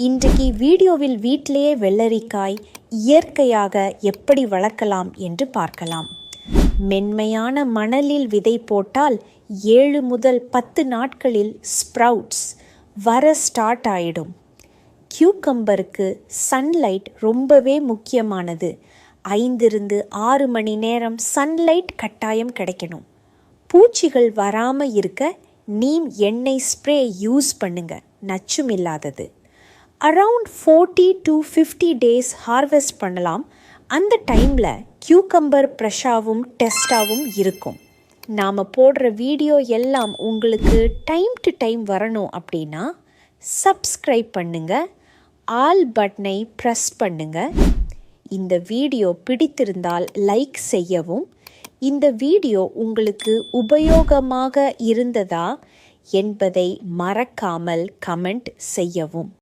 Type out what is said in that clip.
இன்றைக்கு வீடியோவில் வீட்டிலேயே வெள்ளரிக்காய் இயற்கையாக எப்படி வளர்க்கலாம் என்று பார்க்கலாம். மென்மையான மணலில் விதை போட்டால் 7 முதல் 10 நாட்களில் ஸ்ப்ரவுட்ஸ் வர ஸ்டார்ட் ஆயிடும். கியூக்கம்பருக்கு சன்லைட் ரொம்பவே முக்கியமானது. 5-6 மணி நேரம் சன்லைட் கட்டாயம் கிடைக்கணும். பூச்சிகள் வராமல் இருக்க நீம் எண்ணெய் ஸ்ப்ரே யூஸ் பண்ணுங்க, நச்சும் இல்லாதது. அரவுண்ட் 40 to 50 days ஹார்வெஸ்ட் பண்ணலாம். அந்த டைமில் கியூக்கம்பர் ஃப்ரெஷ்ஷாகவும் டெஸ்டாகவும் இருக்கும். நாம் போடுற வீடியோ எல்லாம் உங்களுக்கு டைம் டு டைம் வரணும் அப்படின்னா சப்ஸ்கிரைப் பண்ணுங்கள், ஆல் பட்டனை ப்ரெஸ் பண்ணுங்கள். இந்த வீடியோ பிடித்திருந்தால் லைக் செய்யவும், இந்த வீடியோ உங்களுக்கு உபயோகமாக இருந்ததா என்பதை மறக்காமல் கமெண்ட் செய்யவும்.